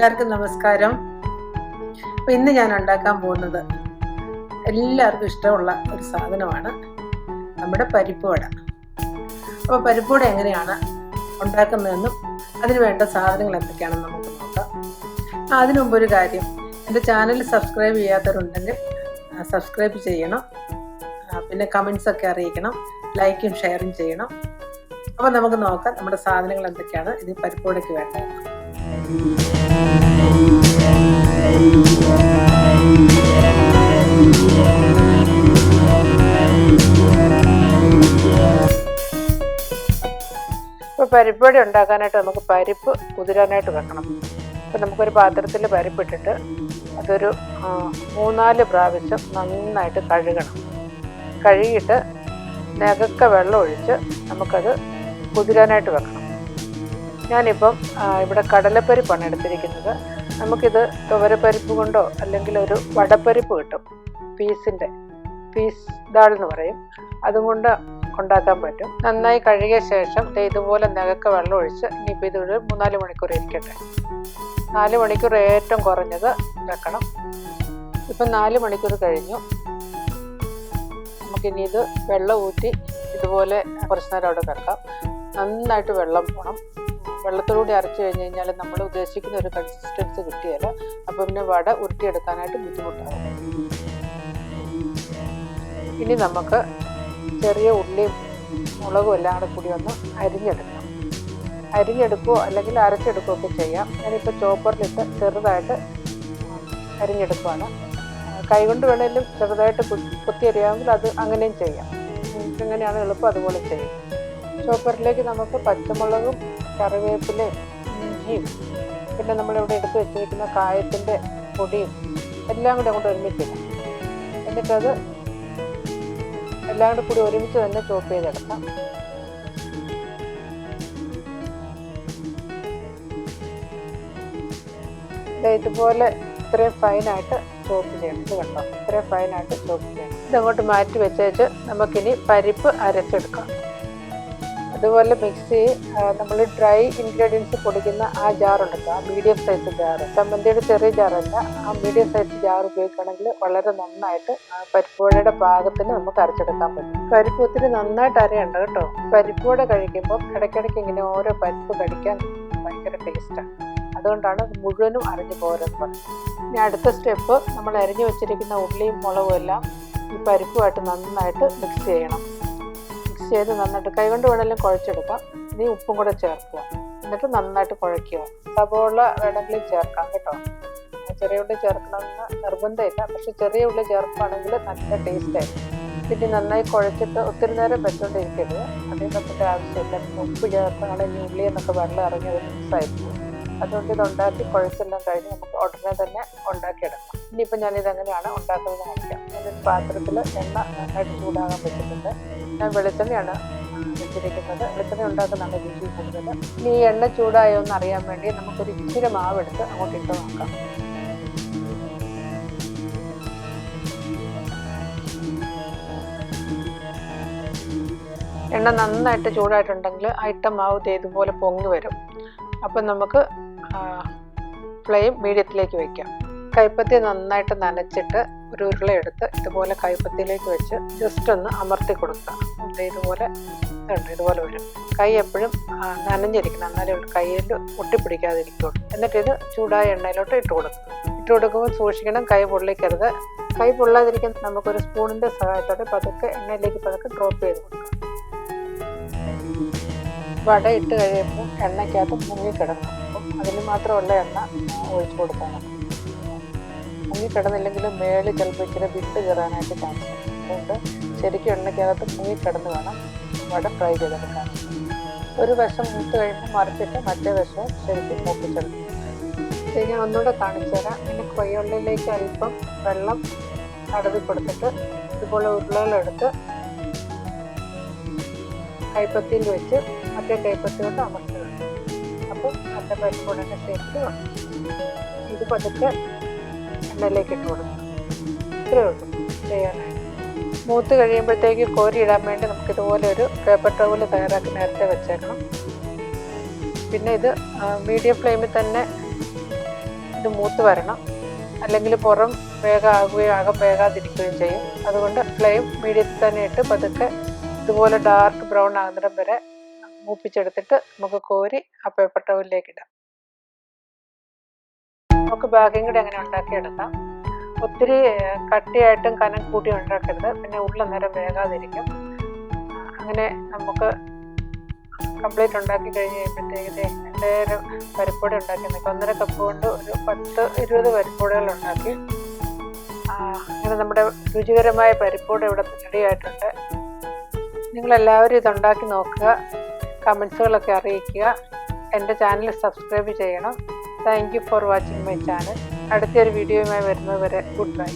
എല്ലാവർക്കും നമസ്കാരം. അപ്പോൾ ഇന്ന് ഞാൻ ഉണ്ടാക്കാൻ പോകുന്നത് എല്ലാവർക്കും ഇഷ്ടമുള്ള ഒരു സാധനമാണ് നമ്മുടെ പരിപ്പ് വട. അപ്പോൾ പരിപ്പ് വട എങ്ങനെയാണ് ഉണ്ടാക്കുന്നതെന്നും അതിന് വേണ്ട സാധനങ്ങൾ എന്തൊക്കെയാണെന്ന് നമുക്ക് നോക്കാം. അതിനു മുമ്പ് ഒരു കാര്യം, എൻ്റെ ചാനൽ സബ്സ്ക്രൈബ് ചെയ്യാത്തവരുണ്ടെങ്കിൽ സബ്സ്ക്രൈബ് ചെയ്യണം, പിന്നെ കമൻസൊക്കെ അറിയിക്കണം, ലൈക്കും ഷെയറും ചെയ്യണം. അപ്പോൾ നമുക്ക് നോക്കാം നമ്മുടെ സാധനങ്ങൾ എന്തൊക്കെയാണ് ഇത് പരിപ്പ് വടയ്ക്ക് വേണ്ടത്. ഇപ്പോൾ പരിപ്പ് വട ഉണ്ടാക്കാനായിട്ട് നമുക്ക് പരിപ്പ് കുതിരാനായിട്ട് വെക്കണം. അപ്പോൾ നമുക്കൊരു പാത്രത്തിൽ പരിപ്പിട്ടിട്ട് അതൊരു 3-4 പ്രാവശ്യം നന്നായിട്ട് കഴുകണം. കഴുകിയിട്ട് നകക്ക വെള്ളം ഒഴിച്ച് നമുക്കത് കുതിരാനായിട്ട് വെക്കണം. ഞാനിപ്പം ഇവിടെ കടലപ്പരിപ്പാണ് എടുത്തിരിക്കുന്നത്. നമുക്കിത് തുവരപ്പരിപ്പ് കൊണ്ടോ അല്ലെങ്കിൽ ഒരു വടപ്പരിപ്പ് കിട്ടും, പീസ് ദാൾ എന്ന് പറയും, അതും കൊണ്ട് ഉണ്ടാക്കാൻ പറ്റും. നന്നായി കഴുകിയ ശേഷം ഇതുപോലെ നകക്ക വെള്ളം ഒഴിച്ച് ഇനിയിപ്പോൾ ഇതൊരു 3-4 മണിക്കൂർ ഇരിക്കട്ടെ. 4 മണിക്കൂർ ഏറ്റവും കുറഞ്ഞത് വെക്കണം. ഇപ്പം 4 മണിക്കൂർ കഴിഞ്ഞു. നമുക്കിനി ഇത് വെള്ളം ഊറ്റി ഇതുപോലെ കുറച്ച് നേരം അവിടെ വെക്കാം. നന്നായിട്ട് വെള്ളം പോകണം. വെള്ളത്തോടുകൂടി അരച്ച് കഴിഞ്ഞ് കഴിഞ്ഞാൽ നമ്മൾ ഉദ്ദേശിക്കുന്ന ഒരു കൺസിസ്റ്റൻസി കിട്ടിയാൽ അപ്പോൾ പിന്നെ വട ഉരുട്ടിയെടുക്കാനായിട്ട് ബുദ്ധിമുട്ടാകും. ഇനി നമുക്ക് ചെറിയ ഉള്ളിയും മുളകും എല്ലാം കൂടെ കൂടി ഒന്ന് അരിഞ്ഞെടുക്കുകയോ അല്ലെങ്കിൽ അരച്ചെടുക്കുകയോ ഒക്കെ ചെയ്യാം. ഞാനിപ്പോൾ ചോപ്പറിലിട്ട് ചെറുതായിട്ട് അരിഞ്ഞെടുക്കുകയാണ്. കൈകൊണ്ട് വേണമെങ്കിലും ചെറുതായിട്ട് കുത്തി അരിയാമെങ്കിൽ അത് അങ്ങനെയും ചെയ്യാം. എങ്ങനെയാണ് എളുപ്പം അതുപോലെ ചെയ്യും. ചോപ്പറിലേക്ക് നമുക്ക് പച്ചമുളകും കറിവേപ്പിലയും ഇഞ്ചിയും പിന്നെ നമ്മളിവിടെ എടുത്ത് വെച്ചിരിക്കുന്ന കായത്തിൻ്റെ പൊടിയും എല്ലാം കൂടെ അങ്ങോട്ട് ഒരുമിച്ചില്ല. എന്നിട്ടത് എല്ലാം കൂടി ഒരുമിച്ച് തന്നെ ചോപ്പ് ചെയ്തെടുക്കാം. ഇതുപോലെ ഇത്രയും ഫൈനായിട്ട് ചോപ്പ് ചെയ്യണം. ഇത് കണ്ടോ, ഇത്രയും ഫൈനായിട്ട് ചോപ്പ് ചെയ്യണം. ഇതങ്ങോട്ട് മാറ്റി വെച്ചേച്ച് നമുക്കിനി പരിപ്പ് അരച്ചെടുക്കാം. അതുപോലെ മിക്സി നമ്മൾ ഡ്രൈ ഇൻഗ്രീഡിയൻസ് പൊടിക്കുന്ന ആ ജാറുണ്ടല്ലോ, ആ മീഡിയം സൈസ് ജാറ്, ചമ്മന്തിയുടെ ചെറിയ ജാറല്ല, ആ മീഡിയം സൈസ് ജാർ ഉപയോഗിക്കുകയാണെങ്കിൽ വളരെ നന്നായിട്ട് പരിപ്പ് വടയുടെ പാകത്തിന് നമുക്ക് അരച്ചെടുക്കാൻ പറ്റും. പരിപ്പ് ഒത്തിരി നന്നായിട്ട് അരയുണ്ട് കേട്ടോ. പരിപ്പ് വട കഴിക്കുമ്പോൾ ഇടയ്ക്കിടയ്ക്ക് ഇങ്ങനെ ഓരോ പരിപ്പ് കടിക്കാൻ ഭയങ്കര ടേസ്റ്റാണ്. അതുകൊണ്ടാണ് മുഴുവനും അരിഞ്ഞു പോരെന്ന് പറഞ്ഞത്. ഇനി അടുത്ത സ്റ്റെപ്പ്, നമ്മൾ അരിഞ്ഞു വെച്ചിരിക്കുന്ന ഉള്ളിയും മുളകും എല്ലാം ഈ പരിപ്പുമായിട്ട് നന്നായിട്ട് മിക്സ് ചെയ്യണം. ചെയ്ത് നന്നായിട്ട് കൈകൊണ്ട് വേണമെങ്കിലും കുഴച്ചെടുക്കാം. ഇനി ഉപ്പും കൂടെ ചേർക്കുക. എന്നിട്ട് നന്നായിട്ട് കുഴയ്ക്കുക. സവോള വേണമെങ്കിലും ചേർക്കാം കേട്ടോ. ചെറിയ ഉള്ളി ചേർക്കണമെന്ന് നിർബന്ധമില്ല, പക്ഷെ ചെറിയ ഉള്ളി ചേർക്കുകയാണെങ്കിൽ നല്ല ടേസ്റ്റായിരിക്കും. പിന്നെ നന്നായി കുഴച്ചിട്ട് ഒത്തിരി നേരം വെച്ചോണ്ടിരിക്കരുത്. അതിന് നമ്മുടെ ആവശ്യമില്ല. ഉപ്പ് ചേർക്കുകയാണെങ്കിൽ ഉള്ളി എന്നൊക്കെ വെള്ളം ഇറങ്ങി അത് മിക്സായിരിക്കും. അതുകൊണ്ട് ഇതുണ്ടാക്കി കുഴച്ചെല്ലാം കഴിഞ്ഞ് നമുക്ക് ഉടനെ തന്നെ ഉണ്ടാക്കിയെടുക്കാം. ഇനിയിപ്പോൾ ഞാനിതെങ്ങനെയാണ് ഉണ്ടാക്കുന്നത് കാണിക്കാം. ഞാനൊരു പാത്രത്തിൽ എണ്ണ നന്നായിട്ട് ചൂടാകാൻ വെച്ചിട്ടുണ്ട്. ഞാൻ വെളിച്ചെണ്ണയാണ് വെച്ചിരിക്കുന്നത്. വെളിച്ചെണ്ണ ഉണ്ടാക്കുന്നതാണ് രുചി കൂടുതൽ. ഇനി ഈ എണ്ണ ചൂടായോ എന്ന് അറിയാൻ വേണ്ടി നമുക്കൊരു ഇച്ചിരി മാവെടുത്ത് അങ്ങോട്ട് ഇട്ട് നോക്കാം. എണ്ണ നന്നായിട്ട് ചൂടായിട്ടുണ്ടെങ്കിൽ ആ ഇട്ട മാവ് ഇതുപോലെ പൊങ്ങി വരും. അപ്പം നമുക്ക് ഫ്ലെയിം മീഡിയത്തിലേക്ക് വയ്ക്കാം. കൈപ്പത്തി നന്നായിട്ട് നനച്ചിട്ട് ഒരു ഉരുളയെടുത്ത് ഇതുപോലെ കൈപ്പത്തിയിലേക്ക് വെച്ച് ജസ്റ്റ് ഒന്ന് അമർത്തി കൊടുക്കുക. ഇതുപോലെ വരും. കൈ എപ്പോഴും നനഞ്ഞിരിക്കണം, എന്നാലേ കയ്യിൽ ഒട്ടിപ്പിടിക്കാതിരിക്കുള്ളൂ. എന്നിട്ടിത് ചൂടായ എണ്ണയിലോട്ട് ഇട്ട് കൊടുക്കുമ്പോൾ സൂക്ഷിക്കണം, കൈ പൊള്ളിക്കരുത്. കൈ പൊള്ളാതിരിക്കാൻ നമുക്കൊരു സ്പൂണിൻ്റെ സഹായത്തോടെ പതുക്കെ എണ്ണയിലേക്ക് ഡ്രോപ്പ് ചെയ്ത് കൊടുക്കാം. വട ഇട്ട് കഴിയുമ്പോൾ എണ്ണയ്ക്കകത്ത് മുങ്ങിക്കിടക്കണം. അപ്പം അതിന് മാത്രമുള്ള എണ്ണ ഒഴിച്ചു കൊടുക്കണം. മുങ്ങിക്കിടന്നില്ലെങ്കിലും മേളിൽ ചിലപ്പോൾ ഇച്ചിരി വിട്ട് കയറാനായിട്ട് ചാൻസ് ഉണ്ട്. അതുകൊണ്ട് ശരിക്കും എണ്ണയ്ക്കകത്ത് മുങ്ങിക്കിടന്ന് വേണം വട ഫ്രൈ ചെയ്തെടുക്കാൻ. ഒരു വശം മൂത്ത് കഴിയുമ്പോൾ മറിച്ചിട്ട് മറ്റേ വശവും ശരിക്കും മൂപ്പിച്ചെടുക്കും. ഇത് ഞാൻ ഒന്നുകൂടെ കാണിച്ചു തരാം. പിന്നെ കൊയ്യുള്ളിലേക്ക് അല്പം വെള്ളം തടവി കൊടുത്തിട്ട് ഇതുപോലെ ഉരുളകളെടുത്ത് കൈപ്പത്തിയിൽ വെച്ച് മറ്റേ കൈപ്പത്തി കൊണ്ട് അമർത്തുക. അപ്പം നല്ല പരിപ്പുടൻ്റെ ഷേപ്പിൽ വന്നു. ഇത് പതുക്കെ എണ്ണയിലേക്ക് ഇട്ട് കൊടുക്കണം. ഇത്രയേ ഉള്ളൂ ചെയ്യാനായിട്ട്. മൂത്ത് കഴിയുമ്പോഴത്തേക്ക് കോരി ഇടാൻ വേണ്ടി നമുക്കിതുപോലെ ഒരു പേപ്പർ ടവൽ തയ്യാറാക്കി നേരത്തെ വെച്ചേക്കണം. പിന്നെ ഇത് മീഡിയം ഫ്ലെയിമിൽ തന്നെ ഇത് മൂത്ത് വരണം, അല്ലെങ്കിൽ പുറം വേഗമാകുകയും അകം വേഗാതിരിക്കുകയും ചെയ്യും. അതുകൊണ്ട് ഫ്ലെയിം മീഡിയത്തിൽ തന്നെ ഇട്ട് പതുക്കെ ഇതുപോലെ ഡാർക്ക് ബ്രൗൺ ആകുന്നിടം വരെ മൂപ്പിച്ചെടുത്തിട്ട് നമുക്ക് കോരി ആ പേപ്പർ ടവലിലേക്ക് ഇടാം. നമുക്ക് ബാക്കിയും കൂടി അങ്ങനെ ഉണ്ടാക്കിയെടുക്കാം. ഒത്തിരി കട്ടിയായിട്ടും കനം കൂട്ടി ഉണ്ടാക്കരുത്, പിന്നെ ഉള്ള നേരം വേഗാതിരിക്കും. അങ്ങനെ നമുക്ക് കംപ്ലീറ്റ് ഉണ്ടാക്കി കഴിഞ്ഞ് കഴിയുമ്പോഴത്തേക്ക് എൻ്റെ ഒരു പരിപ്പുവട ഉണ്ടാക്കി 1.5 കപ്പ് കൊണ്ട് ഒരു 10-20 പരിപ്പുവടകൾ ഉണ്ടാക്കി. അങ്ങനെ നമ്മുടെ രുചികരമായ പരിപ്പുവട ഇവിടെ റെഡി ആയിട്ടുണ്ട്. നിങ്ങളെല്ലാവരും ഇതുണ്ടാക്കി നോക്കുക, കമൻസുകളൊക്കെ അറിയിക്കുക. എൻ്റെ ചാനൽ സബ്സ്ക്രൈബ് ചെയ്യണം. Thank you for watching my channel. അടുത്തൊരു വീഡിയോയുമായി വരുന്നത് വരെ ഗുഡ് ബൈ.